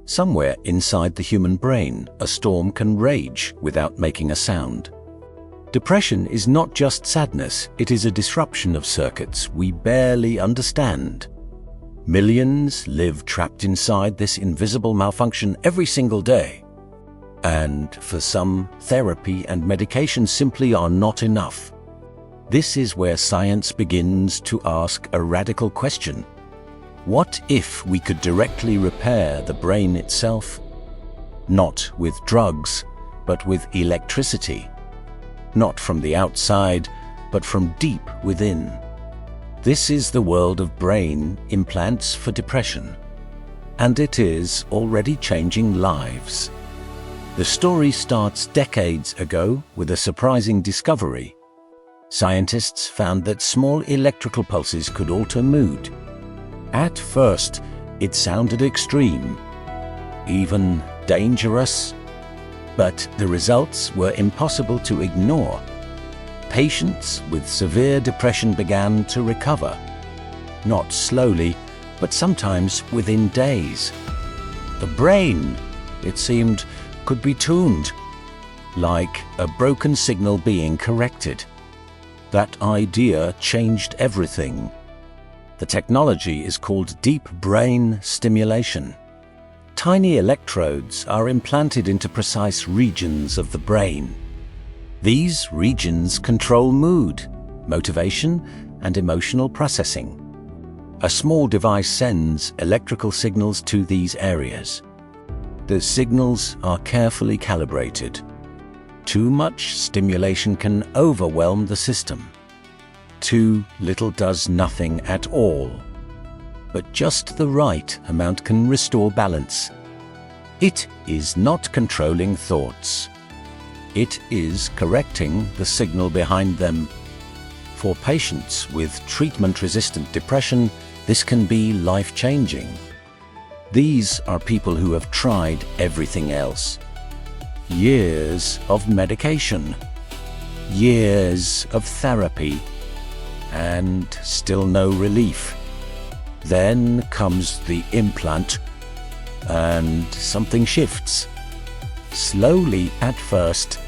Somewhere inside the human brain, a storm can rage without making a sound. Depression is not just sadness, it is a disruption of circuits we barely understand. Millions live trapped inside this invisible malfunction every single day. And for some, therapy and medication simply are not enough. This is where science begins to ask a radical question. What if we could directly repair the brain itself? Not with drugs, but with electricity. Not from the outside, but from deep within. This is the world of brain implants for depression. And it is already changing lives. The story starts decades ago with a surprising discovery. Scientists found that small electrical pulses could alter mood. At first, it sounded extreme, even dangerous, but the results were impossible to ignore. Patients with severe depression began to recover, not slowly, but sometimes within days. The brain, it seemed, could be tuned, like a broken signal being corrected. That idea changed everything. The technology is called deep brain stimulation. Tiny electrodes are implanted into precise regions of the brain. These regions control mood, motivation, and emotional processing. A small device sends electrical signals to these areas. The signals are carefully calibrated. Too much stimulation can overwhelm the system. Too little does nothing at all. But just the right amount can restore balance. It is not controlling thoughts. It is correcting the signal behind them. For patients with treatment-resistant depression, this can be life-changing. These are people who have tried everything else. Years of medication, years of therapy, and still no relief. Then comes the implant, and something shifts. Slowly at first,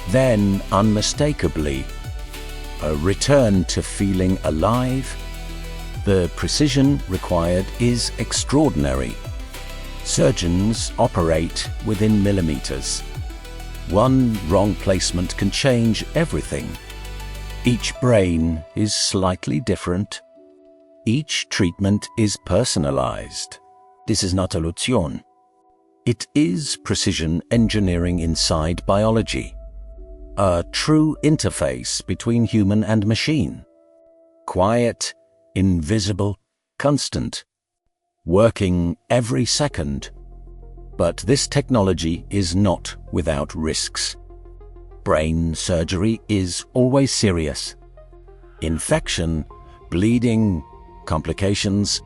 then unmistakably. A return to feeling alive. The precision required is extraordinary. Surgeons operate within millimeters. One wrong placement can change everything. Each brain is slightly different. Each treatment is personalized. This is not evolution. It is precision engineering inside biology. A true interface between human and machine. Quiet, invisible, constant. Working every second. But this technology is not without risks. Brain surgery is always serious. Infection, bleeding, complications,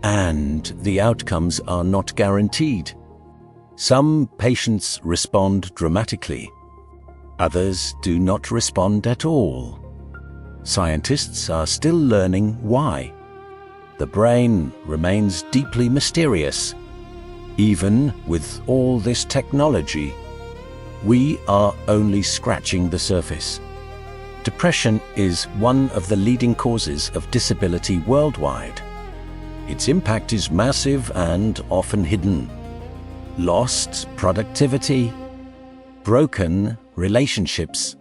and the outcomes are not guaranteed. Some patients respond dramatically. Others do not respond at all. Scientists are still learning why. The brain remains deeply mysterious. Even with all this technology, we are only scratching the surface. Depression is one of the leading causes of disability worldwide. Its impact is massive and often hidden. Lost productivity, broken relationships,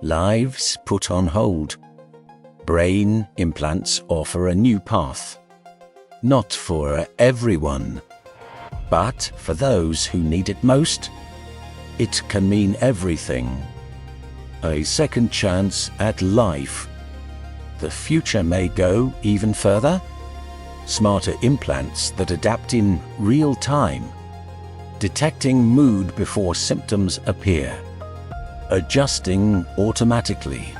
lives put on hold. Brain implants offer a new path. Not for everyone, but for those who need it most. It can mean everything. A second chance at life. The future may go even further. Smarter implants that adapt in real time. Detecting mood before symptoms appear. Adjusting automatically.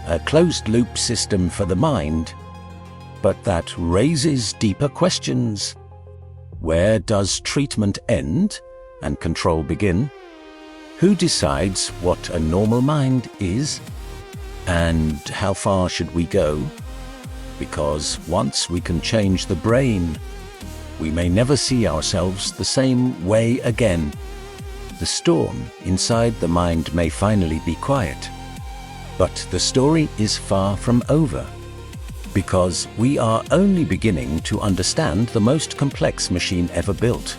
A closed-loop system for the mind, but that raises deeper questions. Where does treatment end and control begin? Who decides what a normal mind is? And how far should we go? Because once we can change the brain, we may never see ourselves the same way again. The storm inside the mind may finally be quiet. But the story is far from over, because we are only beginning to understand the most complex machine ever built.